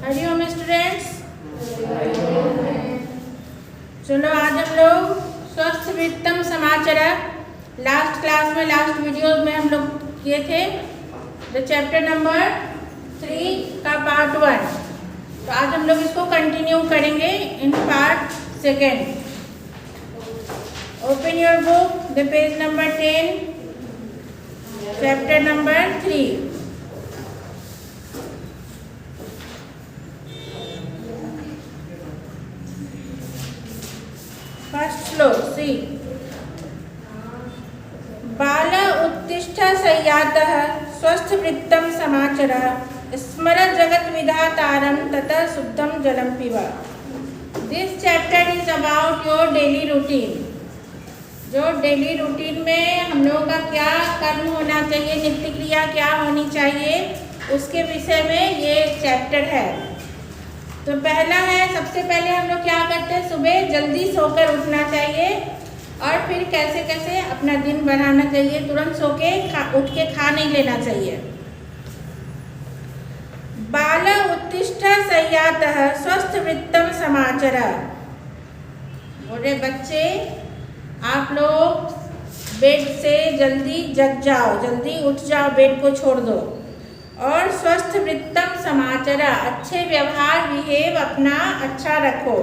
Hariom students. चलो आज हम लोग स्वस्थ वित्तम समाचार लास्ट क्लास में लास्ट वीडियो में हम लोग किए थे द चैप्टर नंबर 3 का पार्ट 1। तो आज हम लोग इसको कंटिन्यू करेंगे in part 2। Open your book the page number 10 chapter number 3। First श्लोक सी बाल उत्तिष्ठ संयातः स्वस्थ वृत्तं समाचरः स्मर जगत विधातारं ततः शुद्धं जलं पिब। This chapter is about your daily routine. जो डेली रूटीन में हम लोगों का क्या कर्म होना चाहिए, नित्य क्रिया क्या होनी चाहिए, उसके विषय में ये चैप्टर है। तो पहला है, सबसे पहले हम लोग क्या करते हैं, सुबह जल्दी सोकर उठना चाहिए और फिर कैसे कैसे अपना दिन बनाना चाहिए। तुरंत सो के उठ के खा नहीं लेना चाहिए। बाल उत्तिष्ठ संयातः स्वस्थ वृत्तम समाचर। बोले बच्चे आप लोग बेड से जल्दी जग जाओ, जल्दी उठ जाओ, बेड को छोड़ दो और स्वस्थ वृत्तम समाचार अच्छे व्यवहार बिहेव अपना अच्छा रखो।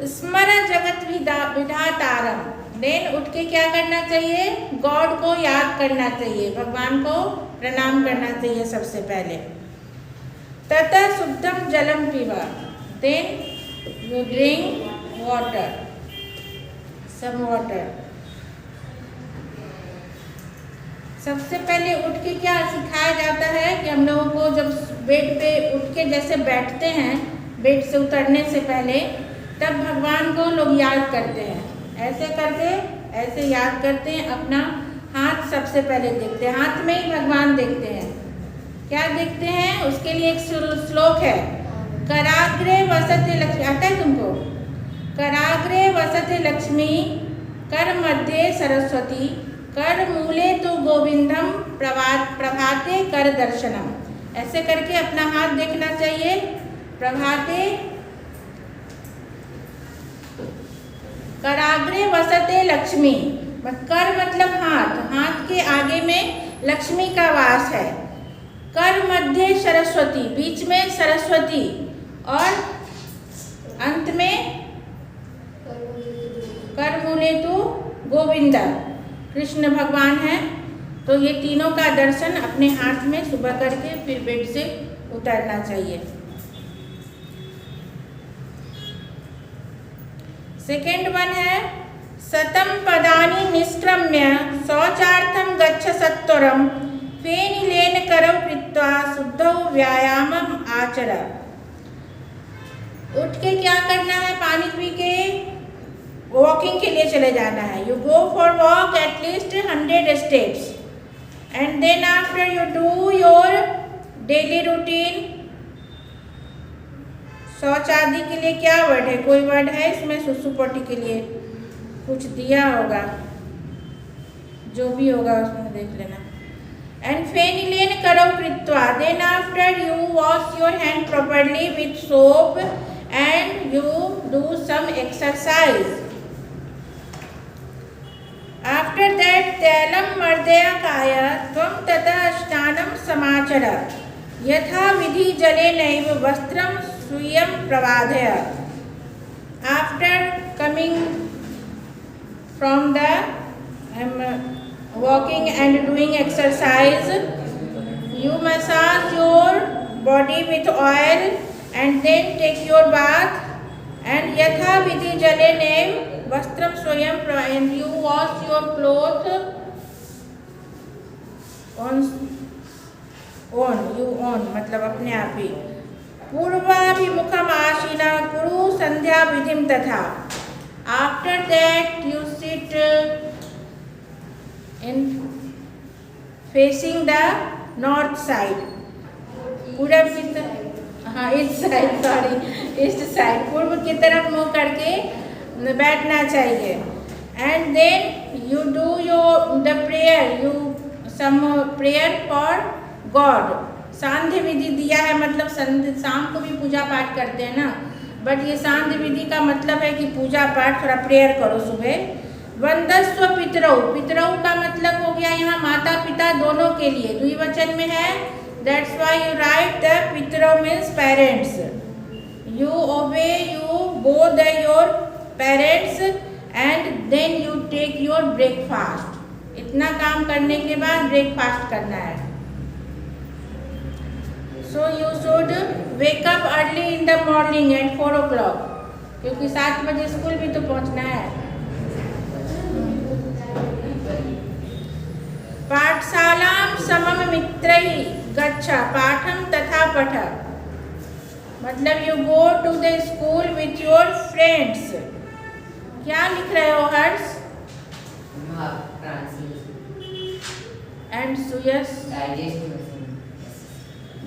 स्मर जगत विधातारम। देन उठ के क्या करना चाहिए, गॉड को याद करना चाहिए, भगवान को प्रणाम करना चाहिए सबसे पहले। तथा शुद्धम जलम पीवा। Then you drink water, some water. सबसे पहले उठ के क्या सिखाया जाता है कि हम लोगों को जब बेड पे उठ के जैसे बैठते हैं, बेड से उतरने से पहले, तब भगवान को लोग याद करते हैं। ऐसे करके ऐसे याद करते हैं, अपना हाथ सबसे पहले देखते हैं, हाथ में ही भगवान देखते हैं। क्या देखते हैं, उसके लिए एक श्लोक है, कराग्रे वसते लक्ष्मी। आता है तुमको? कराग्रे वसते लक्ष्मी कर मध्य सरस्वती कर मूले तो गोविंदम प्रभाते कर दर्शनम। ऐसे करके अपना हाथ देखना चाहिए। प्रभाते कराग्रे वसते लक्ष्मी, कर मतलब हाथ, हाथ के आगे में लक्ष्मी का वास है। कर मध्य सरस्वती, बीच में सरस्वती और अंत में कर मूले तो गोविंदा कृष्ण भगवान हैं। तो ये तीनों का दर्शन अपने हाथ में सुबह करके फिर बेड से उतरना चाहिए। सेकेंड वन है, शतम पदानि निष्क्रम्य शौचार्थम गच्छ सत्वरम फेनिलेन करौ कृत्वा शुद्धौ व्यायामम आचर। उठ के क्या करना है, पानी पी के वॉकिंग के लिए चले जाना है। You go for walk at least 100 steps and then after you do your daily routine. शौच आदि के लिए क्या वर्ड है, कोई वर्ड है इसमें? सुसु पोटी के लिए कुछ दिया होगा, जो भी होगा उसमें देख लेना। एंड फेनिलेन करौ कृत्वा, then after you wash your hand properly with soap and you do some exercise. After that तैलम मर्दयाकाय त्वं ततः स्नानं समाचर यथा विधि जलेनैव वस्त्रं स्वीयं प्रवादय। After coming from the walking and doing exercise, you massage your body with oil and then take your bath and yatha vidhi jalenev वस्त्रम स्वयं, and you wash your cloth on मतलब अपने आप ही। पूर्वाभिमुखम आसीना कुरु संध्या विधिम तथा। After that you sit in facing the north side, पूरब की तरफ, हाँ east side, sorry east side, पूर्व की तरफ मुँह करके बैठना चाहिए। And then you do your the prayer, you some prayer for God, सांध्य विधि दिया है, मतलब शाम को भी पूजा पाठ करते हैं ना, बट ये सांध्य विधि का मतलब है कि पूजा पाठ, थोड़ा प्रेयर करो सुबह। वंदस्व पितरौ, पितरौ का मतलब हो गया यहाँ माता पिता दोनों के लिए, द्विवचन में है, that's why you write the पितरौ means parents. You obey, you go the your parents and then you take your breakfast. इतना काम करने के बाद ब्रेकफास्ट करना है। So you should wake up early in the morning at 4 o'clock, क्योंकि 7 बजे स्कूल भी तो पहुंचना है। पाठशालां समम मित्रैः गच्छ पाठं तथा पठ, मतलब you go to the school with your friends. क्या लिख रहे हो हर्ष? एंड सुयस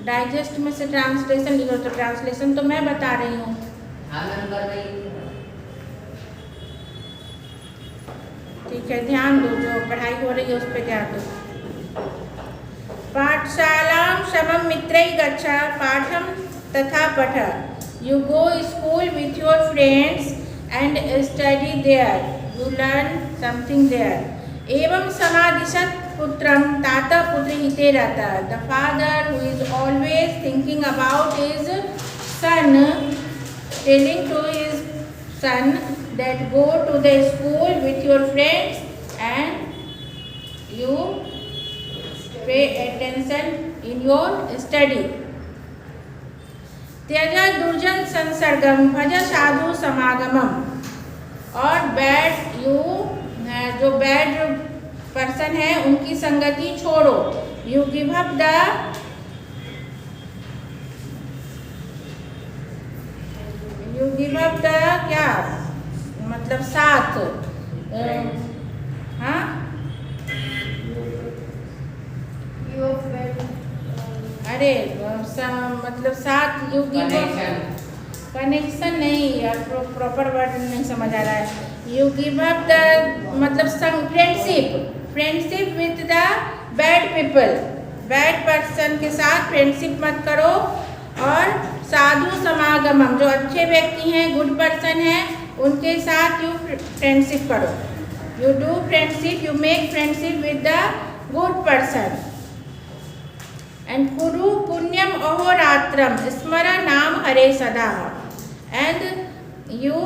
डाइजेस्ट में से ट्रांसलेशन लिखो, तो ट्रांसलेशन तो मैं बता रही हूँ। ठीक है, ध्यान दो, जो पढ़ाई हो रही है उस पर ध्यान दो। पाठशालां समम मित्रैः गच्छ पाठं तथा पठ, you go school with your friends and study there, you learn something there. एवं समादिशत पुत्रम तात पुत्र हिते रहता, the father who is always thinking about his son, telling to his son that go to the school with your friends and you pay attention in your study. त्यज दुर्जन संसर्गम भज साधु समागमम, और बैड यू, जो बैड पर्सन है उनकी संगति छोड़ो। You give up the, you give up the क्या मतलब साथ, हाँ अरे मतलब साथ, यू गिव कनेक्शन नहीं यार, प्रॉपर वर्ड नहीं समझ आ रहा है। यू गिव अप द मतलब friendship, friendship with the bad people, bad person के साथ फ्रेंडशिप मत करो। और साधु समागमम, जो अच्छे व्यक्ति हैं, गुड पर्सन हैं, उनके साथ यू फ्रेंडशिप करो। You do friendship, you make friendship with the good person. And कुरु पुण्यम अहोरात्रम स्मर नाम हरे सदा, एंड यू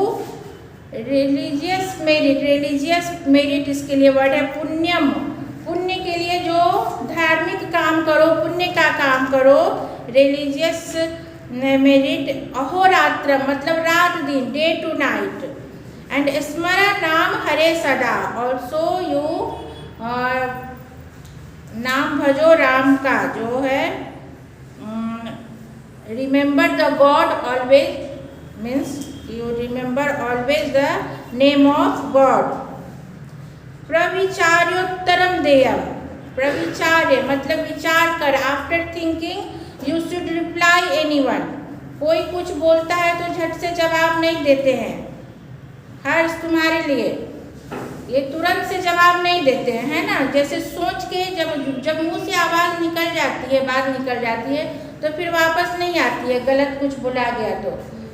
रिलीजियस मेरिट इसके लिए वर्ड है पुण्यम, पुण्य के लिए जो धार्मिक काम करो, पुण्य का काम करो, रिलीजियस मेरिट अहोरात्र मतलब रात दिन, डे टू नाइट। एंड स्मरण नाम हरे सदा, ऑल्सो यू नाम भजो राम का, जो है remember the God always, means you remember always the name of God. प्रविचार्योत्तरम देयम, प्रविचार्य मतलब विचार कर, after thinking you should reply anyone. कोई कुछ बोलता है तो झट से जवाब नहीं देते हैं। हर्ष तुम्हारे लिए ये तुरंत से जवाब नहीं देते हैं, है ना। जैसे सोच के जब मुंह से आवाज़ निकल जाती है, बात निकल जाती है, तो फिर वापस नहीं आती है, गलत कुछ बोला गया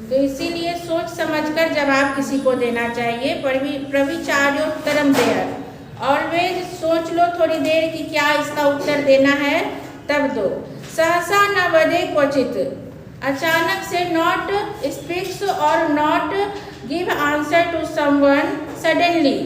तो इसीलिए सोच समझकर जवाब किसी को देना चाहिए। प्रविचार्योत्तरम देयर, ऑलवेज सोच लो थोड़ी देर कि क्या इसका उत्तर देना है, तब दो। सहसा न वदे क्वचित, अचानक से नॉट स्पीक्स और not give answer to someone suddenly,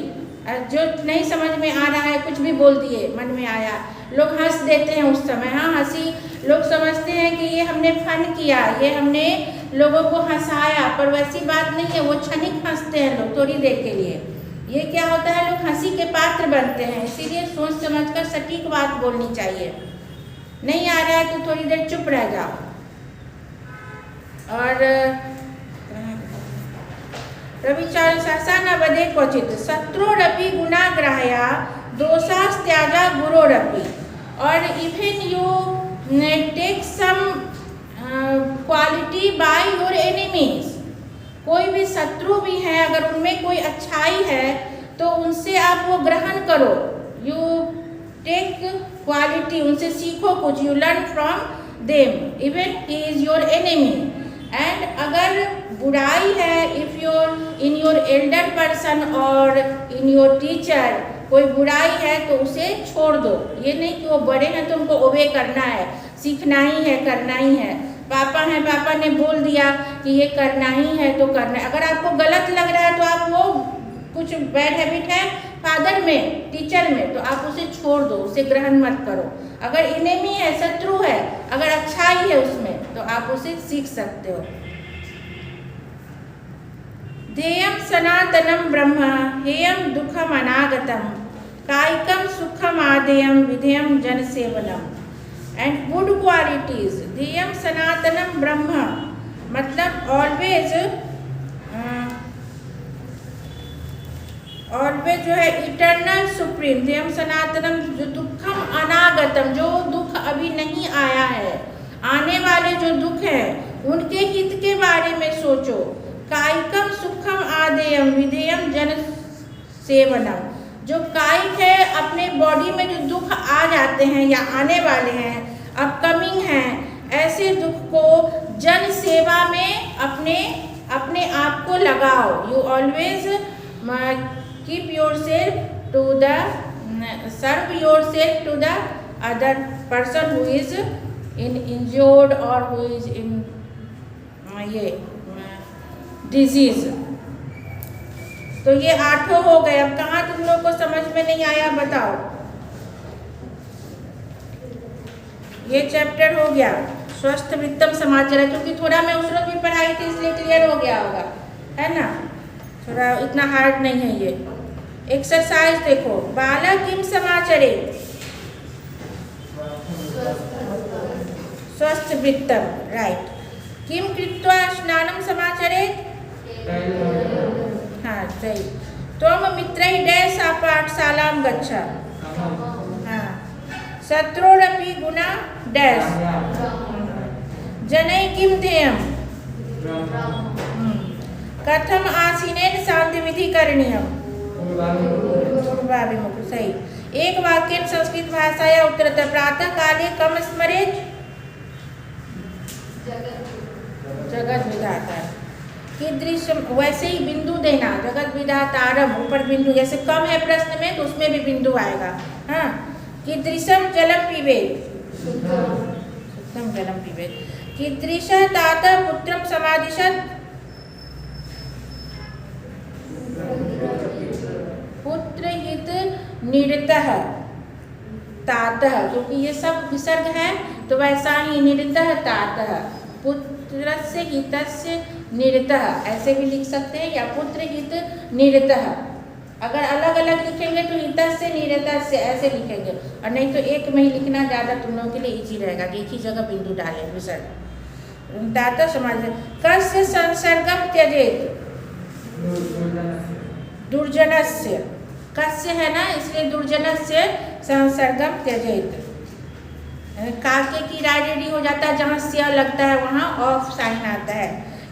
जो नहीं समझ में आ रहा है कुछ भी बोल दिए, मन में आया। लोग हंस देते हैं उस समय, हाँ हंसी, लोग समझते हैं कि ये हमने फन किया, ये हमने लोगों को हंसाया, पर वैसी बात नहीं है, वो क्षणिक हंसते हैं लोग थोड़ी देर के लिए। ये क्या होता है, लोग हंसी के पात्र बनते हैं, इसीलिए सोच समझकर सटीक बात बोलनी चाहिए। नहीं आ रहा है तो थोड़ी देर चुप रह जाओ। और रविचार सहसा न वदे क्वचित, शत्रुरपि गुणाग्राह्या दोषास्त्याजा गुरोरपि, और even you take some quality by your enemies. कोई भी शत्रु भी है, अगर उनमें कोई अच्छाई है तो उनसे आप वो ग्रहण करो। यू टेक क्वालिटी, उनसे सीखो कुछ, you learn from them even he is your enemy. And अगर बुराई है if in your elder person or in your teacher कोई बुराई है तो उसे छोड़ दो। ये नहीं कि वो बड़े हैं तो उनको ओबे करना है, सीखना ही है, करना ही है। पापा हैं, पापा ने बोल दिया कि ये करना ही है तो करना है। अगर आपको गलत लग रहा है तो आप वो कुछ बैड हैबिट है फादर में, टीचर में, तो आप उसे छोड़ दो, उसे ग्रहण मत करो। अगर इनेमी है, शत्रु है, अगर अच्छाई है उसमें तो आप उसे सीख सकते हो। ध्येयं सनातनं ब्रह्म हेयं दुःखम् अनागतं कायिकं सुखम् आदेयं विधेयं जनसेवनम। एंड गुड क्वालिटीज, ध्येयं सनातनं ब्रह्म मतलब ऑलवेज जो है इटर्नल सुप्रीम। ध्येयं सनातनम जो दुखम अनागतम, जो दुख अभी नहीं आया है, आने वाले जो दुख है उनके हित के बारे में सोचो। कायिकम सुखम आदेयम विधेयम जन सेवनम, जो कायिक है अपने बॉडी में जो दुख आ जाते हैं या आने वाले हैं, अपकमिंग हैं, ऐसे दुख को जन सेवा में अपने आप को लगाओ। You always keep yourself to the serve yourself to the other person who is in injured और हु इज इन ये डिजीज। तो ये 8 हो गए। अब कहाँ तुम लोग को समझ में नहीं आया बताओ। ये चैप्टर हो गया स्वस्थ वित्तम समाचार, क्योंकि थोड़ा मैं उस रोज भी पढ़ाई थी इसलिए क्लियर हो गया होगा, है ना। थोड़ा इतना हार्ड नहीं है ये। एक्सरसाइज देखो, बालक किम समाचरे स्वस्थ वित्तम, राइट। किम कृत्वा स्नानम समाचरे, हाँ सही। त्वम मित्रैः डैश पाठशालां गच्छ, हाँ। शत्रोरपि गुणा डैश, जनैः किं ध्येयम्, कथम आसीनेन शांतिविधि करणीयम्, पूर्वाभिमुख, सही। एक वाक्य संस्कृत भाषाया उत्तरतः प्रातः काले कम स्मरेत्, जगत विधाता। कीदृशम, वैसे ही बिंदु देना, जगत विधातारम, ऊपर बिंदु, जैसे कम है प्रश्न में तो उसमें भी बिंदु आएगा, हाँ। कीदृशम जलम पिबेत्, शुद्धम जलम पिबेत्। कीदृश तात पुत्रम समादिशत्, पुत्र हित निरतः तातः, क्योंकि ये सब विसर्ग है तो वैसा ही निरतः तातः, पुत्रस्य हितस्य निरतः ऐसे भी लिख सकते हैं, या पुत्र हित निरतः। अगर अलग अलग लिखेंगे तो हितस्य निरतस्य ऐसे लिखेंगे, और नहीं तो एक में ही लिखना ज़्यादा तुम लोगों के लिए इजी रहेगा कि एक ही जगह बिंदु डालें विसर्ग। तातः समाज कस्य संसर्गम त्यजेत, दुर्जनस्य, कस्य है ना इसलिए दुर्जनस्य संसर्गम त्यजेत। काके की राय हो जाता है, जहाँ स्य लगता है वहाँ ऑफ साइन आता है।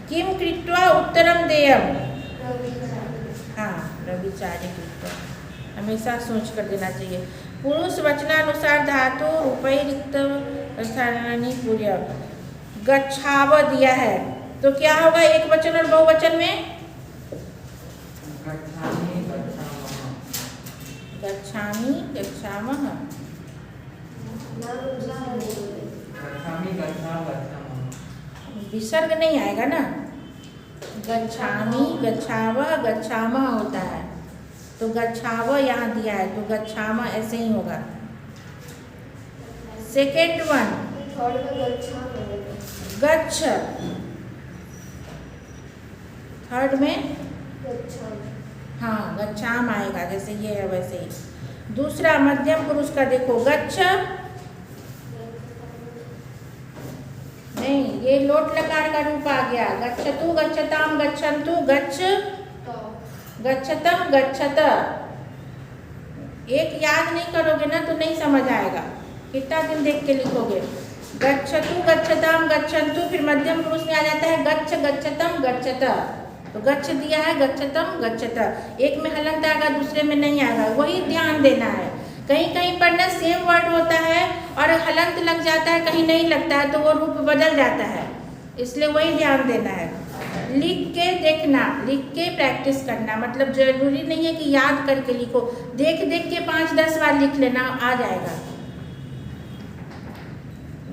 किम कृत्वा उत्तरम देयम, हाँ रविचार्य कृत्वा, हमेशा सोच कर देना चाहिए। पुरुष वचनानुसार धातु उपरिक्त पूर्य गच्छाव दिया है तो क्या होगा एक वचन और बहुवचन में, गच्छामि गच्छामः, विसर्ग नहीं आएगा ना, गच्छामि गच्छावः गच्छामः होता है, तो गच्छाव यहाँ दिया है तो गच्छाम ऐसे ही होगा। सेकेंड वन गच्छ, थर्ड में हाँ गच्छाम आएगा, जैसे ये है वैसे ही। दूसरा मध्यम पुरुष का देखो, गच्छ नहीं, ये लोट लकार का रूप आ गया। गच्छतु गच्छताम गच्छन्तु, गच्छ गच्छतम गच्छत। एक याद नहीं करोगे ना तो नहीं समझ आएगा, कितना दिन देख के लिखोगे। गच्छतु गच्छताम गच्छन्तु, फिर मध्यम पुरुष में आ जाता है गच्छ गच्छतम गच्छत, तो गच्छ दिया है गच्छतम गच्छत, एक में हलंत आएगा दूसरे में नहीं आएगा, वही ध्यान देना है कहीं कहीं पर ना सेम वर्ड होता है और हलंत लग जाता है, कहीं नहीं लगता है, तो वो रूप बदल जाता है, इसलिए वही ध्यान देना है। लिख के देखना, लिख के प्रैक्टिस करना, मतलब जरूरी नहीं है कि याद करके लिखो, देख देख के 5-10 बार लिख लेना, आ जाएगा।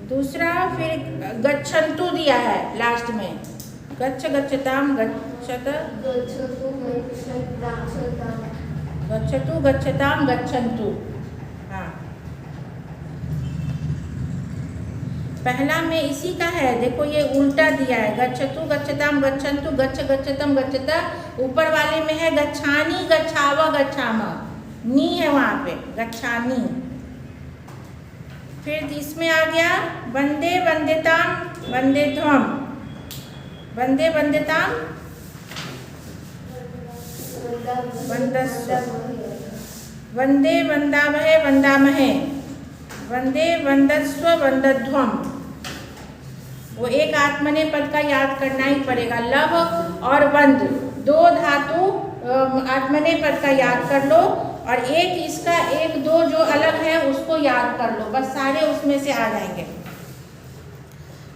दूसरा फिर गच्छन्तु दिया है लास्ट में, गच्छ गच्छताम गच्छत, गच्छतु गच्छताम गच्छन्तु। हाँ, पहला में इसी का है, देखो ये उल्टा दिया है, गच्छतु गच्छताम गच्छन्तु, गच्छ गच्छतम गच्छता, ऊपर वाले में है गच्छानी गच्छाव गच्छाम, नी है वहाँ पे, गच्छानी। फिर इसमें आ गया वंदे वंदिताम वंदेध्वम, वंदे वंदिताम वंदस्व, वंदे वंदामहे वंदामहे, वंदे वंदस्व वंदध्वम। वो एक आत्मनेय पद का याद करना ही पड़ेगा, लव और वंद दो धातु आत्मनेय पद का याद कर लो, और एक इसका 1-2 जो अलग है उसको याद कर लो, बस सारे उसमें से आ जाएंगे।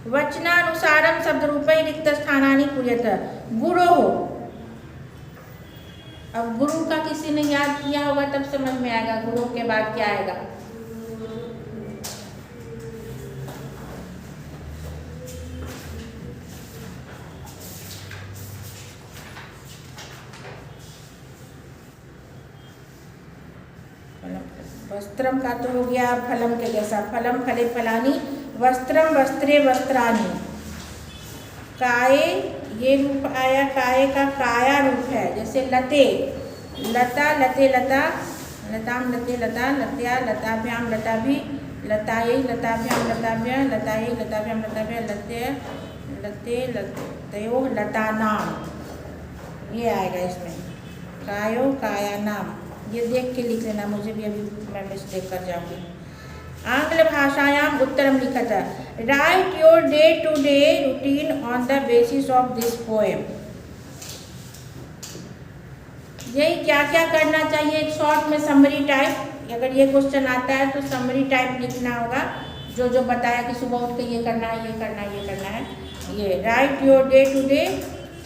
वचनानुसारम शब्द रूपै रिक्त स्थानानि पूर्यत, गुरु हो। अब गुरु का किसी ने याद किया होगा तब समझ में आएगा गुरु के बाद क्या आएगा। वस्त्रम का तो हो गया फलम के जैसा, फलम फले फलानी, वस्त्रम वस्त्रे वस्त्रानी। काये ये रूप आया, काये का काया रूप है, जैसे लते, लता लते लता, लताम लते लता, लत्या लताभ्याम लताभि, लतायै लताभ्याम लताभ्य, लतायै लताभ्याम लताभ्य, लत्य लते लतयो लतानाम, ये आएगा इसमें, कायो काया नाम। ये देख के लिख लेना, मुझे भी अभी मैं मिस्टेक कर जाऊंगी। आंग्ल भाषायाम उत्तरम लिखत, write your day to day routine on the basis of this poem. यही क्या क्या करना चाहिए, एक शॉर्ट में समरी टाइप, अगर ये क्वेश्चन आता है तो समरी टाइप लिखना होगा, जो जो बताया कि सुबह उठ के ये करना है, ये करना है, ये करना है, ये write your day to day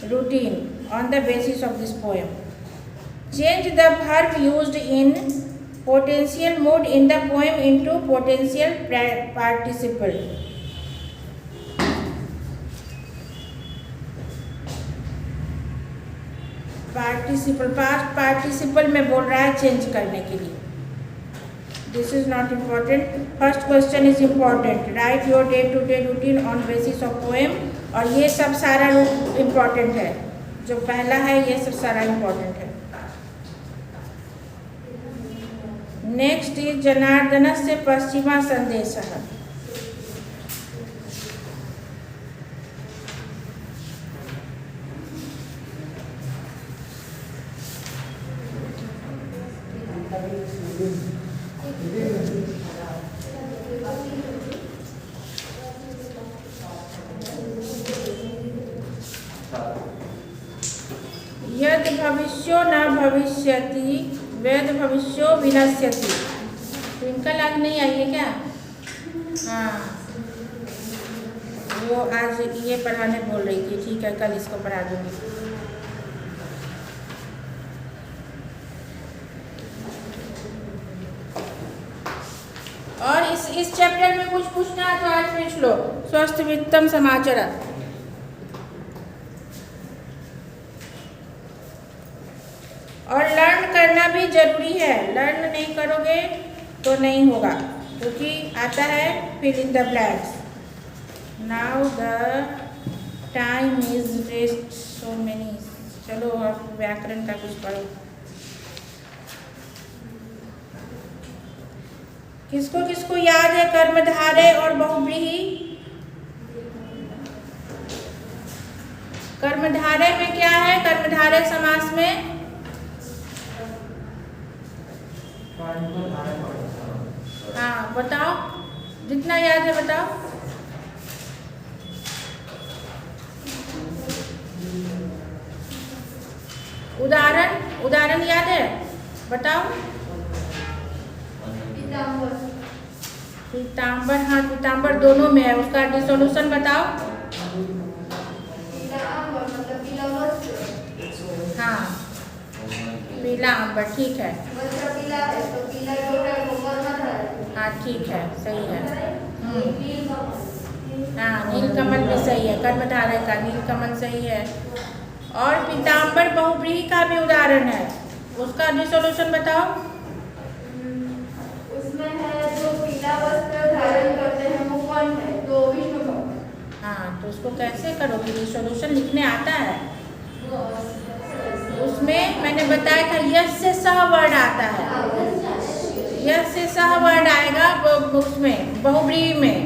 routine on the basis of this poem. Change the verb used in potential mood in the poem into potential participle. Participle, past participle में बोल रहा है चेंज करने के लिए। This is not important. First question is important. Write your day-to-day routine on basis of poem. और ये सब सारा important है, जो पहला है ये सब सारा important है। नेक्स्ट इज जनार्दनस्य पश्चिमा संदेशः। यद भविष्यो न भविष्यति वेद भविष्यो विनश्यति। ट्विंकल आज नहीं आई है क्या? हाँ, वो आज ये पढ़ाने बोल रही थी, ठीक है कल इसको पढ़ा दूंगी। और इस चैप्टर में कुछ पूछना है तो आज पूछ लो। स्वस्थ वित्तम समाचार, और लर्न करना भी जरूरी है, लर्न नहीं करोगे तो नहीं होगा, क्योंकि आता है fill in the blanks. Now the time is waste so many. चलो अब व्याकरण का कुछ पढ़ो। किसको किसको याद है कर्मधारय और बहुव्रीहि? कर्मधारय में क्या है? कर्मधारय समास में हाँ बताओ, जितना याद है बताओ। उदाहरण याद है? बताओ। पीताम्बर, हाँ पीताम्बर दोनों में है, उसका डिसोल्यूशन बताओ। हाँ पीला अंबर, ठीक है। हाँ ठीक है, सही है। हाँ नीलकमल भी सही है, कर्मधारय का नीलकमल सही है। और पीताम्बर बहुव्रीहि का भी उदाहरण है, उसका डिसोल्यूशन बताओ। उसमें है जो पीला वस्त्र धारण करते हैं वो कौन है? तो विष्णु भगवान। हाँ तो उसको कैसे करोगे, डिसोल्यूशन लिखने आता है? उसमें मैंने बताया था यश से सह वर्ड आता है, यश से सह वर्ड आएगा उसमें बहुव्रीहि में।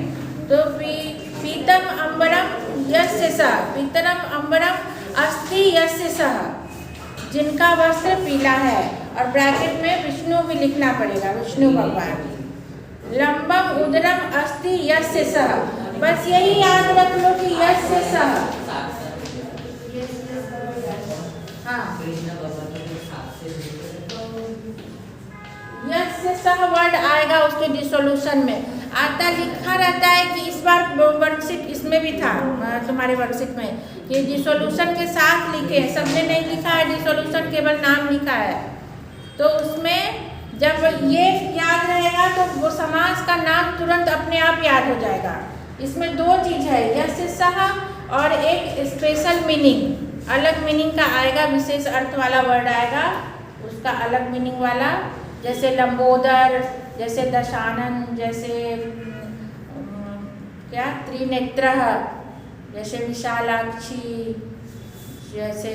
तो पीतम अंबरम यश से सह, पीतरम अंबरम अस्ति यश से सह, जिनका वस्त्र पीला है, और ब्रैकेट में विष्णु भी लिखना पड़ेगा, विष्णु भगवान। लंबम उदरम अस्ति यश से सह, बस यही याद रख लो कि यश से सह। हाँ यश से सह वर्ड आएगा उसके डिसोल्यूशन में। आता लिखा रहता है कि इस बार वर्कशीट इसमें भी था, तुम्हारे वर्कशीट में कि डिसोल्यूशन के साथ लिखे, सबने नहीं लिखा है डिसोल्यूशन, केवल नाम लिखा है। तो उसमें जब ये याद रहेगा तो वो समास का नाम तुरंत अपने आप याद हो जाएगा। इसमें दो चीज़ है, यश से सह और एक स्पेशल मीनिंग, अलग मीनिंग का आएगा, विशेष अर्थ वाला वर्ड आएगा, उसका अलग मीनिंग वाला। जैसे लंबोदर, जैसे दशानन, जैसे क्या त्रिनेत्र, जैसे विशालाक्षी, जैसे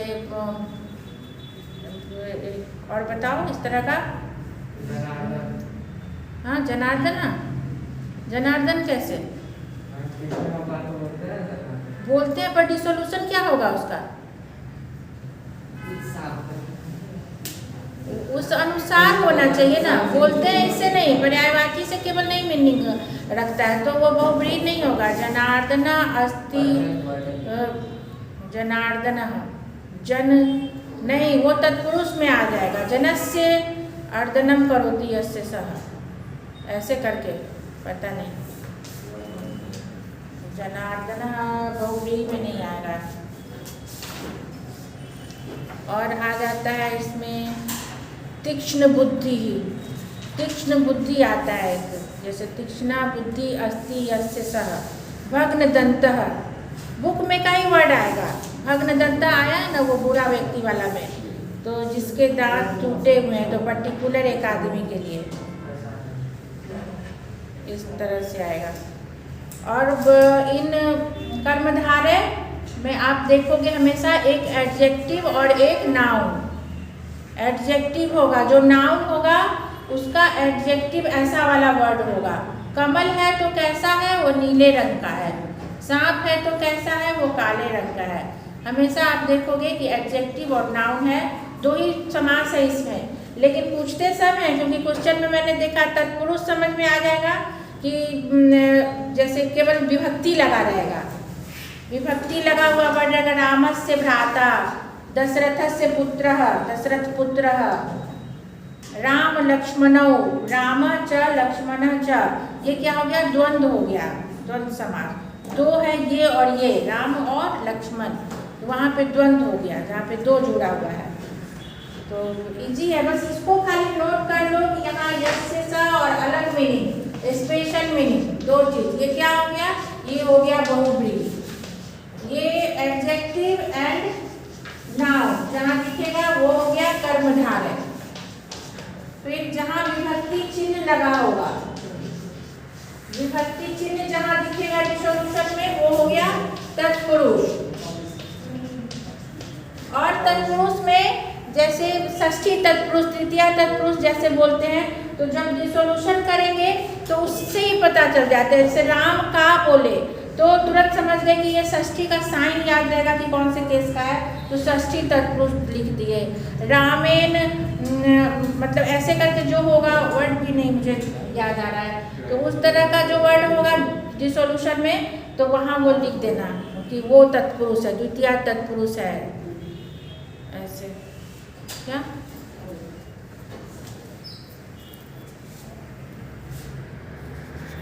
और बताओ इस तरह का। हाँ जनार्दन, जनार्दन कैसे बोलते हैं, पर डिसोल्यूशन क्या होगा उसका? उस अनुसार होना चाहिए ना, बोलते हैं इससे नहीं, पर्यायवाची से केवल नहीं मीनिंग रखता है, तो वो बहुव्रीहि नहीं होगा। जनार्दन अस्ति, जनार्दन जन नहीं, वो तत्पुरुष में आ जाएगा। जनस्य अर्दनम करोति यस्य सह, ऐसे करके, पता नहीं, जनार्दन बहुव्रीहि में नहीं आएगा। और आ जाता है इसमें तीक्ष्ण बुद्धि, तीक्ष्ण बुद्धि आता है, जैसे तीक्ष्णा बुद्धि अस्ति यस्य सह। भग्न दंतः, बुक में का ही वर्ड आएगा, भग्न दंता आया है ना वो बुरा व्यक्ति वाला में, तो जिसके दांत टूटे हुए हैं, तो पर्टिकुलर एक आदमी के लिए इस तरह से आएगा। और इन कर्मधारय में आप देखोगे हमेशा एक एडजेक्टिव और एक नाउन। एडजेक्टिव होगा, जो नाउन होगा उसका एडजेक्टिव ऐसा वाला वर्ड होगा। कमल है तो कैसा है, वो नीले रंग का है। सांप है तो कैसा है, वो काले रंग का है। हमेशा आप देखोगे कि एडजेक्टिव और नाउन है, दो ही समास है इसमें, लेकिन पूछते सब हैं, क्योंकि क्वेश्चन में मैंने देखा तत्पुरुष समझ में आ जाएगा कि जैसे केवल विभक्ति लगा रहेगा, विभक्ति लगा हुआ वर्ड अगर रामस्य भ्राता, दशरथस्य पुत्रः, दशरथ पुत्रः, राम लक्ष्मणौ, राम च लक्ष्मणः च, ये क्या हो गया, द्वंद्व हो गया, द्वंद्व समास। दो है ये और ये, राम और लक्ष्मण, वहाँ पे द्वंद्व हो गया, जहाँ पे दो जुड़ा हुआ है। तो इजी है, बस इसको खाली नोट कर लो कि यहाँ यश से सा और अलग मीनिंग, स्पेशल मीनिंग, दो चीज। ये क्या हो गया, ये हो गया बहुव्रीहि, ये एडजेक्टिव एंड नाउन जहाँ दिखेगा वो हो गया कर्मधारय। फिर जहाँ विभक्ति चिन्ह लगा होगा, विभक्ति चिन्ह जहाँ दिखेगा डिसोल्यूशन में, वो हो गया तत्पुरुष। और तत्पुरुष में जैसे षष्ठी तत्पुरुष, तृतीया तत्पुरुष जैसे बोलते हैं, तो जब डिसोल्यूशन करेंगे तो उससे ही पता चल जाता है। जैसे राम का बोले तो तुरंत समझ गए कि ये षष्ठी का साइन याद रहेगा कि कौन से केस का है, तो षष्ठी तत्पुरुष लिख दिए। रामेन, मतलब ऐसे करके जो होगा, वर्ड भी नहीं मुझे याद आ रहा है, तो उस तरह का जो वर्ड होगा डिसोल्यूशन में, तो वहाँ वो लिख देना कि वो तत्पुरुष है, द्वितीया तत्पुरुष है, ऐसे क्या।